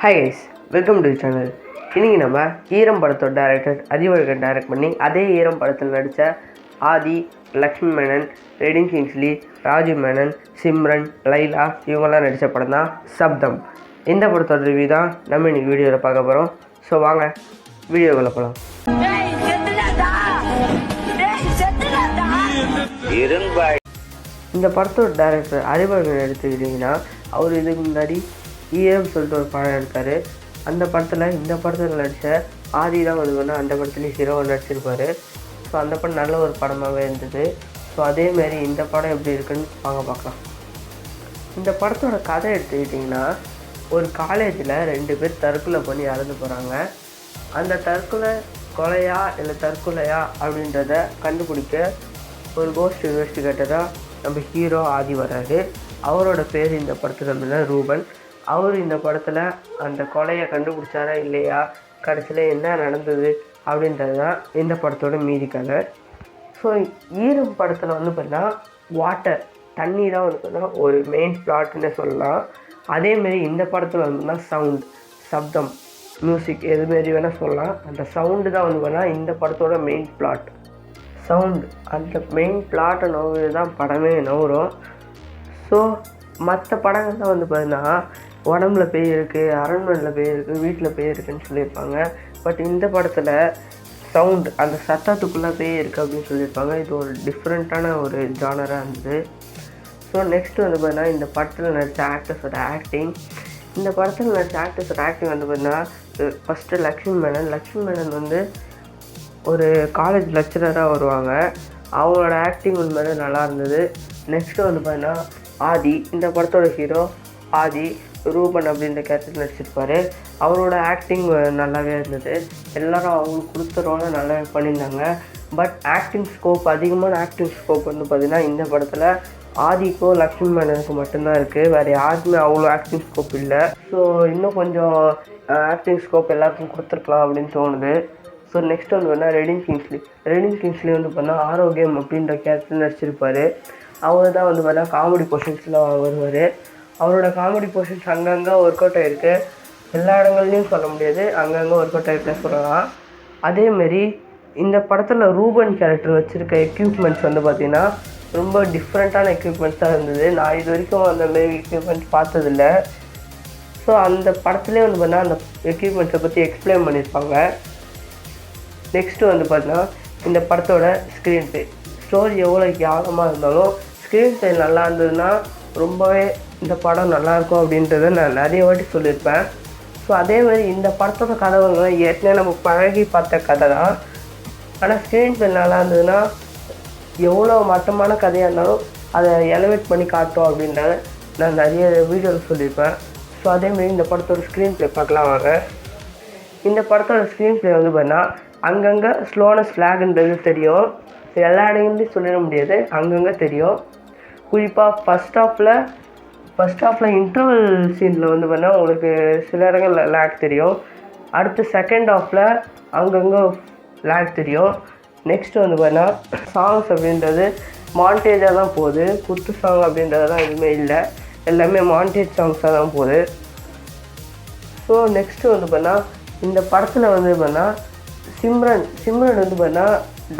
Hi guys, welcome to channel. இன்றைக்கி நம்ம ஈரம் படத்தோட டேரக்டர் அதிவழகன் டைரக்ட் பண்ணி அதே ஈரம் படத்தில் நடித்த ஆதி, லக்ஷ்மி மேனன், ரெடின் கிங்ஸ்லி, ராஜு மேனன், சிம்ரன், லைலா இவங்கெல்லாம் நடித்த படம் தான் சப்தம். இந்த படத்தோட ரிவ்யூ தான் நம்ம இன்றைக்கி வீடியோவில் பார்க்க போகிறோம். ஸோ வாங்க வீடியோக்குள்ள போகலாம். இந்த படத்தோட டேரக்டர் அதிவழகன் எடுத்துக்கிட்டிங்கன்னா அவர் இதுக்கு முன்னாடி ஈரம் சொல்லிட்டு ஒரு படம் எடுத்தார். அந்த படத்தில் இந்த படத்தில் நடித்த ஆதி தான் அந்த படத்துலேயும் ஹீரோவை நடிச்சிருப்பார். ஸோ அந்த படம் நல்ல ஒரு படமாகவே இருந்தது. ஸோ அதேமாரி இந்த படம் எப்படி இருக்குன்னு வாங்க பார்க்கலாம். இந்த படத்தோட கதை எடுத்துக்கிட்டிங்கன்னா, ஒரு காலேஜில் 2 பேர் தற்கொலை பண்ணி இறந்து போகிறாங்க. அந்த தற்கொலை கொலையா இல்லை தற்கொலையா அப்படின்றத கண்டுபிடிக்க ஒரு கோஸ்ட் இன்வெஸ்டிகேட்டராக நம்ம ஹீரோ ஆதி வர்றாரு. அவரோட பேர் இந்த படத்தில் ரூபன். அவர் இந்த படத்தில் அந்த கொலையை கண்டுபிடிச்சாரா இல்லையா, கடைசியில் என்ன நடந்தது அப்படின்றது தான் இந்த படத்தோட மீதி கதை. ஸோ ஈரம் படத்தில் பார்த்தீங்கன்னா வாட்டர், தண்ணி தான் பார்த்தீங்கன்னா ஒரு மெயின் பிளாட்னு சொல்லலாம். அதேமாரி இந்த படத்தில் சவுண்ட், சப்தம், மியூசிக் எதுமாரி வேணால் சொல்லலாம். அந்த சவுண்டு தான் பார்த்தீங்கன்னா இந்த படத்தோட மெயின் பிளாட். சவுண்டு அந்த மெயின் பிளாட்டை நோவு தான் படமே நவரும். ஸோ மற்ற படங்கள்லாம் பார்த்தீங்கன்னா உடம்புல பேய் இருக்குது, அரண்மனையில் பேய் இருக்குது, வீட்டில் பேய் இருக்குதுன்னு சொல்லியிருப்பாங்க. பட் இந்த படத்தில் சவுண்ட், அந்த சத்தத்துக்குள்ளே பேய் இருக்குது அப்படின்னு சொல்லியிருப்பாங்க. இது ஒரு டிஃப்ரெண்ட்டான ஒரு ஜானராக இருந்தது. ஸோ நெக்ஸ்ட்டு பார்த்தீங்கன்னா இந்த படத்தில் நடித்த ஆக்டர்ஸோட ஆக்டிங். இந்த படத்தில் நடித்த ஆக்டர்ஸோட ஆக்டிங் பார்த்தீங்கன்னா ஃபஸ்ட்டு லக்ஷ்மி மேனன் ஒரு காலேஜ் லெக்சரராக வருவாங்க. அவங்களோட ஆக்டிங் உண்மையிலே நல்லா இருந்தது. நெக்ஸ்ட்டு பார்த்தீங்கன்னா ஆதி, இந்த படத்தோட ஹீரோ ஆதி ரூபன் அப்படின்ற கேரக்டர் நடிச்சிருப்பார். அவரோட ஆக்டிங் நல்லாவே இருந்தது. எல்லோரும் அவங்களுக்கு கொடுத்த ரோலை நல்லாவே பண்ணியிருந்தாங்க. பட் அதிகமான ஆக்டிங் ஸ்கோப் பார்த்திங்கன்னா இந்த படத்தில் ஆதிக்கோ லக்ஷ்மி மேனனுக்கு மட்டும்தான் இருக்குது. வேறு யாருக்குமே அவ்வளோ ஆக்டிங் ஸ்கோப் இல்லை. ஸோ இன்னும் கொஞ்சம் ஆக்டிங் ஸ்கோப் எல்லாருக்கும் கொடுத்துருக்கலாம் அப்படின்னு தோணுது. ஸோ நெக்ஸ்ட் ரெடின் கிங்ஸ்லி ஆரோக்கியம் அப்படின்ற கேரக்டர் நடிச்சிருப்பார். அவர் தான் காமெடி போர்ஷன்ஸில் வருவார். அவரோட காமெடி போர்ஷன்ஸ் அங்கங்கே ஒர்க் அவுட் ஆகிருக்கு. எல்லா இடங்கள்லையும் சொல்ல முடியாது, அங்கங்கே ஒர்க் அவுட் ஆகிருக்குன்னு சொல்லலாம். அதேமாரி இந்த படத்தில் ரூபன் கேரக்டர் வச்சுருக்க எக்யூப்மெண்ட்ஸ் பார்த்திங்கன்னா ரொம்ப டிஃப்ரெண்ட்டான எக்யூப்மெண்ட்ஸ் தான் இருந்தது. நான் இது வரைக்கும் அந்தமாரி எக்யூப்மெண்ட்ஸ் பார்த்ததில்ல. ஸோ அந்த படத்துலேயே அந்த எக்யூப்மெண்ட்ஸை பற்றி எக்ஸ்பிளைன் பண்ணியிருப்பாங்க. நெக்ஸ்ட்டு பார்த்தீங்கன்னா இந்த படத்தோட ஸ்க்ரீன் ப்ளே, ஸ்டோரி எவ்வளோ ஆழமாக இருந்தாலும் ஸ்க்ரீன் ப்ளே நல்லா இருந்ததுன்னா ரொம்பவே இந்த படம் நல்லாயிருக்கும் அப்படின்றத நான் நிறைய வாட்டி சொல்லியிருப்பேன். ஸோ அதேமாதிரி இந்த படத்தோட கதை ஏற்கனவே நம்ம பழகி பார்த்த கதை தான். ஆனால் ஸ்க்ரீன் ப்ளே நல்லா இருந்ததுன்னா எவ்வளோ மட்டமான கதையாக இருந்தாலும் அதை எலவேட் பண்ணி காட்டும் அப்படின்றத நான் நிறைய வீடியோவில் சொல்லியிருப்பேன். ஸோ அதேமாரி இந்த படத்தோட ஸ்க்ரீன் ப்ளே பார்க்கலாம் வாங்க. இந்த படத்தோட ஸ்க்ரீன் ப்ளே பார்த்தீங்கன்னா அங்கங்கே ஸ்லோனஸ் ஃப்ளாக்ன்றது தெரியும். எல்லா இடங்கள்லையும் சொல்லிட முடியாது, அங்கங்கே தெரியும். குறிப்பாக ஃபஸ்ட் ஹாஃபில் இன்டர்வல் சீனில் பார்த்தீங்கன்னா உங்களுக்கு சில இடங்களில் லேக் தெரியும். அடுத்து செகண்ட் ஹாஃபில் அங்கங்கே லேக் தெரியும். நெக்ஸ்ட்டு பார்த்தீங்கன்னா சாங்ஸ் அப்படின்றது மாண்டேஜாக தான் போகுது. குத்து சாங் அப்படின்றதெல்லாம் எதுவுமே இல்லை, எல்லாமே மாண்டேஜ் சாங்ஸாக தான் போகுது. ஸோ நெக்ஸ்ட்டு பார்த்தீங்கன்னா இந்த படத்தில் பார்த்தீங்கன்னா சிம்ரன் பார்த்தீங்கன்னா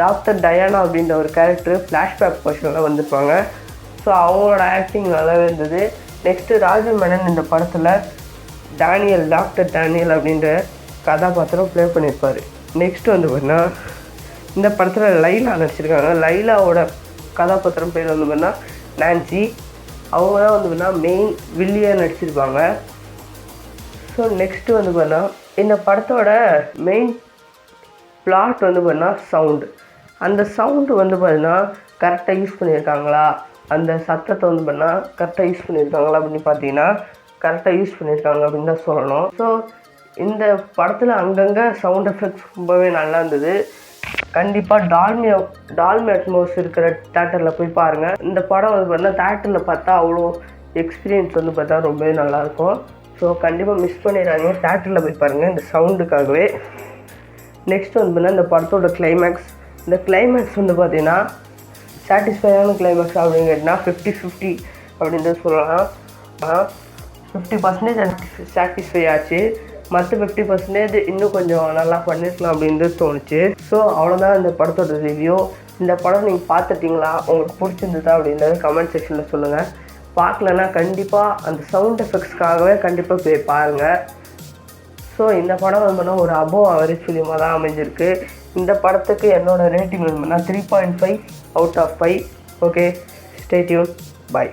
டாக்டர் டயானா அப்படின்ற ஒரு கேரக்டர் ஃப்ளாஷ்பேக் போர்ஷனில் வந்திருப்பாங்க. ஸோ அவங்களோட ஆக்டிங் நல்லாவே இருந்தது. நெக்ஸ்ட்டு ராஜு மேனன் இந்த படத்தில் டாக்டர் டேனியல் அப்படின்ற கதாபாத்திரம் ப்ளே பண்ணியிருப்பார். நெக்ஸ்ட்டு பார்த்தீங்கன்னா இந்த படத்தில் லைலா நடிச்சிருக்காங்க. லைலாவோட கதாபாத்திரம் பேர் பார்த்தீங்கன்னா நான்சி. அவங்க தான் பார்த்தீங்கன்னா மெயின் வில்லியாக நடிச்சிருப்பாங்க. ஸோ நெக்ஸ்ட்டு பார்த்தீங்கன்னா இந்த படத்தோட மெயின் பிளாட் பார்த்தீங்கன்னா சவுண்டு. அந்த சவுண்டு பார்த்தீங்கன்னா கரெக்டாக யூஸ் பண்ணியிருக்காங்களா, அந்த சத்தத்தை கரெக்டாக யூஸ் பண்ணியிருக்காங்களா அப்படின்னு பார்த்தீங்கன்னா கரெக்டாக யூஸ் பண்ணியிருக்காங்க அப்படின்னு தான் சொல்லணும். ஸோ இந்த படத்தில் அங்கங்கே சவுண்ட் எஃபெக்ட்ஸ் ரொம்பவே நல்லா இருந்தது. கண்டிப்பாக டால்மி அட்மாஸ் இருக்கிற தேட்டரில் போய் பாருங்கள். இந்த படம் பார்த்தீங்கன்னா தேட்டரில் பார்த்தா அவ்வளோ எக்ஸ்பீரியன்ஸ் பார்த்தா ரொம்பவே நல்லாயிருக்கும். ஸோ கண்டிப்பாக மிஸ் பண்ணிடுறாங்க, தேட்டரில் போய் பாருங்கள் இந்த சவுண்டுக்காகவே. நெக்ஸ்ட் இந்த படத்தோட கிளைமேக்ஸ். இந்த கிளைமேக்ஸ் பார்த்தீங்கன்னா சாட்டிஸ்ஃபையான கிளைமேக்ஸ் அப்படின்னு கேட்டிங்கன்னா 50-50 அப்படின்றது சொல்லலாம். 50% சாட்டிஸ்ஃபை ஆச்சு. மற்ற 50% இன்னும் கொஞ்சம் நல்லா பண்ணியிருக்கலாம் அப்படின்னு தோணுச்சு. ஸோ அவ்வளோதான் இந்த படத்தோட ரிவ்யூ. இந்த படம் நீங்கள் பார்த்துட்டிங்களா, உங்களுக்கு பிடிச்சிருந்ததா அப்படின்றத கமெண்ட் செக்ஷனில் சொல்லுங்கள். பார்க்கலன்னா கண்டிப்பாக அந்த சவுண்ட் எஃபெக்ட்ஸ்க்காகவே கண்டிப்பாக போய் பாருங்கள். ஸோ இந்த படம் வந்துன்னா ஒரு அபோவ் அவரேஜ் ஃபிலிமாக தான் அமைஞ்சிருக்கு. இந்த படத்துக்கு என்னோடய ரேட்டிங் வந்துன்னா 3.5 out of 5. Okay, stay tune, by.